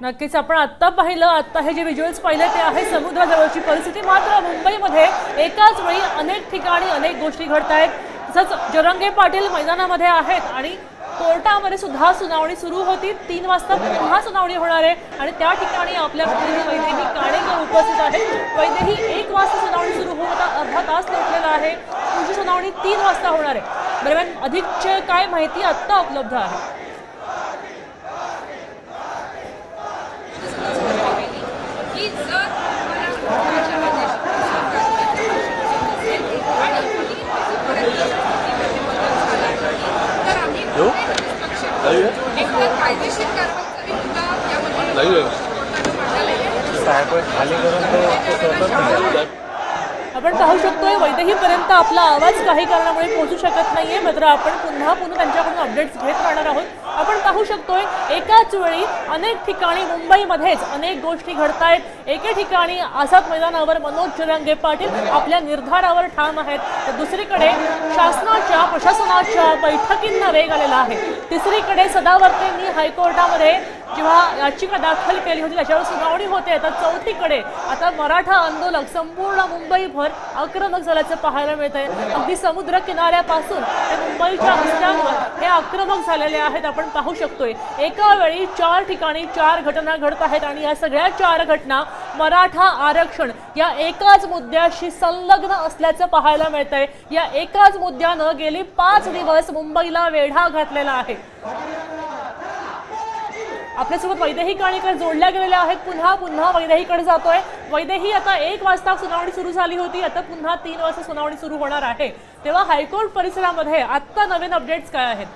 नक्कीच आपण आता पाहिलं, आता हे जे व्हिज्युअल्स पाहिले ते आहे समुद्राजवळची परिस्थिती। मात्र मुंबईमध्ये एकाच वेळी अनेक ठिकाणी अनेक गोष्टी घडत आहेत। तसंच जरांगे पाटील मैदानामध्ये आहेत आणि कोर्टामध्ये सुद्धा सुनावणी सुरू होती। 3 वाजता पुन्हा सुनावणी होणार आहे आणि त्या ठिकाणी आपल्या प्रतिनिधी वैदेही काणेकर उपस्थित आहेत। वैदेही 1 वाजता सुनावणी सुरू होता, अर्धा तास लोटलेला आहे। पुढची सुनावणी 3 वाजता होणार आहे। दरम्यान अधिकची काय माहिती आता उपलब्ध आहे? आपण पाहू शकतोय वैदेहीपर्यंत आपला आवाज काही कारणामुळे पोहोचू शकत नाहीये, मात्र आपण पुन्हा त्यांच्याकडून अपडेट्स घेत राहणार आहोत। आपण पाहू शकतोय एकाच वेळी अनेक ठिकाणी मुंबईमध्येच अनेक गोष्टी घडतायत। एके ठिकाणी आझाद मैदानावर मनोज जरांगे पाटील आपल्या निर्धारावर ठाम आहेत, तर दुसरीकडे शासनाच्या प्रशासनाच्या बैठकींना वेग आलेला आहे। तिसरीकडे सदावर्तेंनी हायकोर्टामध्ये जेव्हा याचिका दाखल केली होती त्याच्यावर सुनावणी होते, तर चौथीकडे आता मराठा आंदोलक संपूर्ण मुंबईभर आक्रमक झाल्याचं पाहायला मिळतंय। अगदी समुद्र किनाऱ्यापासून ते मुंबईच्या रस्त्यांवर हे आक्रमक झालेले आहेत। आपण पाहू शकतोय एका वेळी 4 ठिकाणी 4 घटना घडत आहेत आणि या सगळ्या 4 घटना मराठा आरक्षण या एकाच मुद्द्याशी संलग्न असल्याचं पाहायला मिळतंय। या एकाच मुद्द्यानं गेली 5 दिवस मुंबईला वेढा घातलेला आहे। आपल्यासोबत वैदेही काणेकर जोडल्या गेलेल्या आहेत। पुन्हा वैदेहीकडे जातोय। वैदेही, आता 1 वाजता सुनावणी सुरू झाली होती, आता पुन्हा 3 वाजता सुनावणी सुरू होणार आहे, तेव्हा हायकोर्ट परिसरामध्ये आता नवीन अपडेट्स काय आहेत?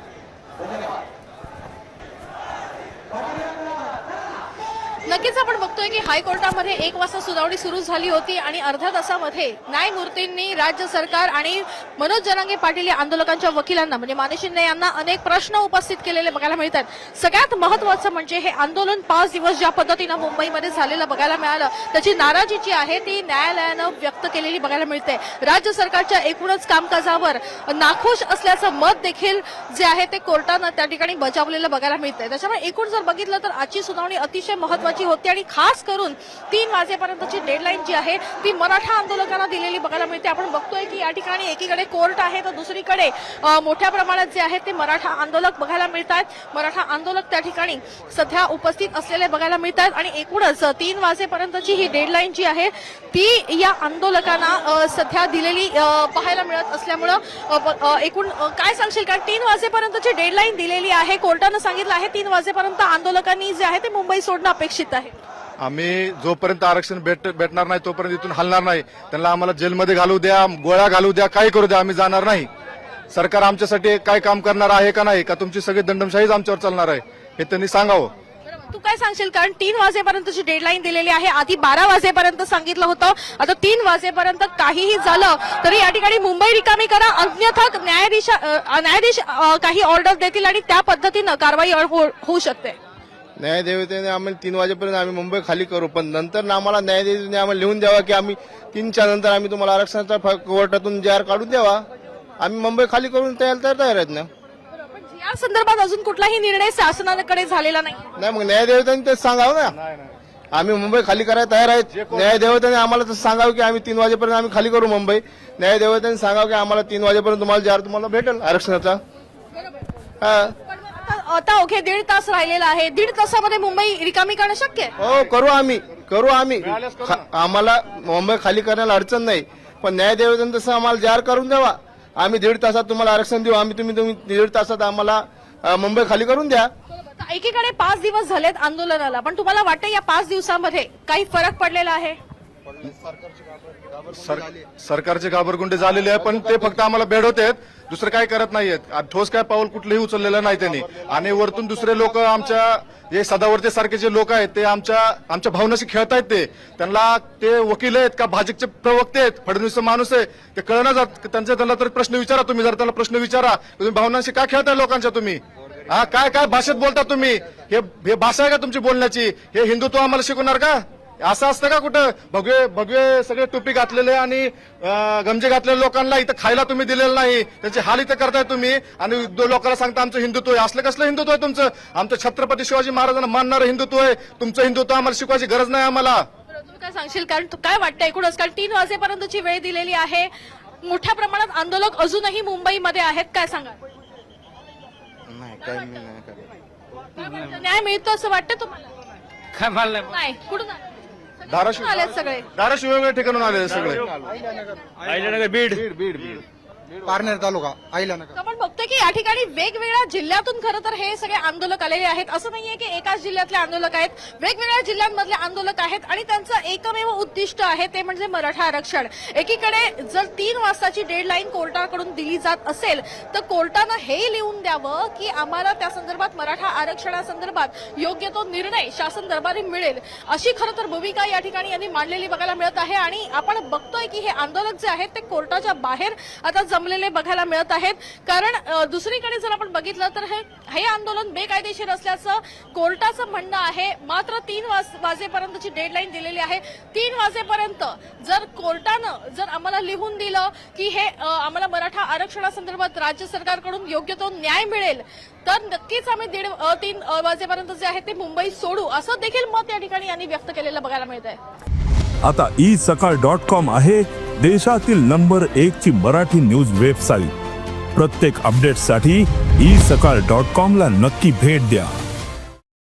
नक्कीच आपण बघतोय की हायकोर्टामध्ये 1 वाजता सुनावणी सुरू झाली होती आणि अर्ध्या तासामध्ये न्यायमूर्तींनी राज्य सरकार आणि मनोज जरांगे पाटील या आंदोलकांच्या वकिलांना म्हणजे माने शिंदे यांना अनेक प्रश्न उपस्थित केलेले बघायला मिळतात। सगळ्यात महत्त्वाचं म्हणजे हे आंदोलन 5 दिवस ज्या पद्धतीनं मुंबईमध्ये झालेलं बघायला मिळालं, त्याची नाराजी जी आहे ती न्यायालयानं व्यक्त केलेली बघायला मिळते। राज्य सरकारच्या एकूणच कामकाजावर नाखुश असल्याचं मत देखील जे आहे ते कोर्टानं त्या ठिकाणी बजावलेलं बघायला मिळतंय। त्याच्यामुळे एकूण जर बघितलं तर आजची सुनावणी अतिशय महत्त्वाची होती आणि खास करून 3 वाजेपर्यंतची डेडलाईन जी आहे ती मराठा आंदोलकांना दिलेली बघायला मिळते। आपण बघतोय की या ठिकाणी एकीकडे कोर्ट आहे तर दुसरीकडे मोठ्या प्रमाणात जे आहे ते मराठा आंदोलक बघायला मिळतात। मराठा आंदोलक त्या ठिकाणी सध्या उपस्थित असलेले बघायला मिळतात आणि एकूणच 3 वाजेपर्यंतची ही डेडलाईन जी आहे ती या आंदोलकांना सध्या दिलेली पाहायला मिळत असल्यामुळं एकूण काय सांगशील, कारण 3 वाजेपर्यंतची डेडलाईन दिलेली आहे, कोर्टानं सांगितलं आहे 3 वाजेपर्यंत आंदोलकांनी जे आहे ते मुंबई सोडणं अपेक्षित आहे। आम्ही जोपर्यंत आरक्षण भेटणार नाही तोपर्यंत इथून हलणार नाही। त्यांना आम्हाला जेलमध्ये घालू द्या, गोळ्या घालू द्या, काही करू द्या, आम्ही जाणार नाही। सरकार आमच्यासाठी काय काम करणार आहे का नाही, का तुमची सगळी दंडमशाहीच आमच्यावर चालणार आहे, हे त्यांनी सांगावं। तू काय सांगशील, कारण 3 वाजेपर्यंतची डेडलाईन दिलेली आहे, आधी 12 वाजेपर्यंत सांगितलं होतं, आता 3 वाजेपर्यंत काहीही झालं तरी या ठिकाणी मुंबई रिकामी करा, अन्यथा न्यायाधीश काही ऑर्डर देतील आणि त्या पद्धतीनं कारवाई होऊ शकते। न्यायदेवतेने आम्हाला 3 वाजेपर्यंत आम्ही मुंबई खाली करू, पण नंतर आम्हाला न्यायाधीशाने आम्हाला लिहून द्यावा की आम्ही 3च्या नंतर आम्ही तुम्हाला आरक्षणाचा कोर्टातून JR काढून द्यावा, आम्ही मुंबई खाली करून तयार आहेत ना। या संदर्भात अजून कुठलाही निर्णय शासनाकडे झालेला नाही। मग न्यायदेवतांनी तेच सांगावं ना, आम्ही मुंबई खाली करायला तयार आहेत। न्यायदेवतांनी आम्हाला तसं सांगावं की आम्ही 3 वाजेपर्यंत आम्ही खाली करू मुंबई। न्यायदेवतांनी सांगावं की आम्हाला 3 वाजेपर्यंत तुम्हाला JR तुम्हाला भेटेल आरक्षणाचा। आता ओके 1.5 तास राहिलेला आहे, 1.5 तासामध्ये मुंबई रिकामी करणं शक्य आहे? हो, करू आम्ही आम्हाला मुंबई खाली करण्याला अडचण नाही, पण न्यायदेवतांनी तसं आम्हाला JR करून द्यावा, आम्ही 1.5 तासात तुम्हाला आरक्षण देऊ, तुम्ही 1.5 तासात आम्हाला मुंबई खाली करून द्या। एकीकडे 5 दिवस झालेत आंदोलनाला, पण तुम्हाला वाटतं या 5 दिवसामध्ये काही फरक पडलेला आहे? सरकारचे घाबरगुंडे झालेले आहे, पण ते फक्त आम्हाला बेडवतेत, दुसरं काय करत नाहीयेत। ठोस काय पाऊल कुठलंही उचललेलं नाही त्यांनी। आणि वरतून दुसरे लोक, आमच्या जे सदावर्ते सारखे जे लोक आहेत ते आमच्या भावनाशी खेळतायत। त्यांना ते वकील आहेत का भाजपचे प्रवक्ते आहेत, फडणवीस माणूस आहे ते कळणार जात। त्यांना तर प्रश्न विचारा तुम्ही, जर त्याला प्रश्न विचारा तुम्ही भावनाशी का खेळताय लोकांच्या तुम्ही? काय भाषेत बोलता तुम्ही? हे भाषा आहे का तुमची बोलण्याची? हे हिंदुत्व आम्हाला शिकवणार का? असं असतं का कुठं भगवे भगवे सगळे टोपी घातलेले आणि गमजे घातलेल्या लोकांना इथं खायला तुम्ही दिलेलं नाही, त्याचे हाल इथं करताय तुम्ही आणि लोकांना सांगता आमचं हिंदुत्व आहे. असलं कसलं हिंदुत्व आहे तुमचं? आमचं छत्रपती शिवाजी महाराजांना मानणारं हिंदुत्व आहे. तुमचं हिंदुत्व आम्हाला शिकवायची गरज नाही आम्हाला. तुम्ही काय सांगशील, कारण काय वाटतं एकूणच, कारण 3 वाजेपर्यंतची वेळ दिलेली आहे, मोठ्या प्रमाणात आंदोलक अजूनही मुंबईमध्ये आहेत, काय सांगा? नाही काय मी नाही करत. काय वाटतं? न्याय मिळतो असं वाटतं तुम्हाला? काय मला नाही, कुठून आले? धाराशिव आलेत सगळे. धाराशिव वेगवेगळ्या ठिकाणून आलेले सगळे. अहिल्यानगर बीड पारनेर तालुका अहिल्यानगर. आपण बघतोय की या ठिकाणी वेगवेगळ्या जिल्ह्यातून खरं तर हे सगळे आंदोलक आलेले आहेत. असं नाहीये की एकाच जिल्ह्यातले आंदोलक आहेत, वेगवेगळ्या जिल्ह्यांमधले आंदोलक आहेत आणि त्यांचं एकमेव उद्दिष्ट आहे ते म्हणजे मराठा आरक्षण. एकीकडे जर 3 वाजताची डेडलाईन कोर्टाकडून दिली जात असेल तर कोर्टानं हे लिहून द्यावं की आम्हाला त्या संदर्भात मराठा आरक्षणासंदर्भात योग्य तो निर्णय शासन दरबारी मिळेल, अशी खरं तर भूमिका या ठिकाणी यांनी मांडलेली बघायला मिळत आहे. आणि आपण बघतोय की हे आंदोलक जे आहेत ते कोर्टाच्या बाहेर आता जमलेले बघायला मिळत आहेत. कारण दुसरीकडे जर आपण बघितलं तर हे आंदोलन बेकायदेशीर असल्याचं कोर्टाचं म्हणणं आहे. मात्र 3 वाजेपर्यंतची डेडलाईन दिलेली आहे. 3 वाजेपर्यंत जर कोर्टानं जर आम्हाला लिहून दिलं की हे आम्हाला मराठा आरक्षणासंदर्भात राज्य सरकारकडून योग्य तो न्याय मिळेल तर नक्कीच आम्ही 3 वाजेपर्यंत जे आहे ते मुंबई सोडू, असं देखील मत या ठिकाणी यांनी व्यक्त केलेलं बघायला मिळत आहे. आता isakal.com आहे देशातील नंबर 1 ची मराठी न्यूज वेबसाईट. प्रत्येक अपडेटसाठी isakal.com ला नक्की भेट द्या.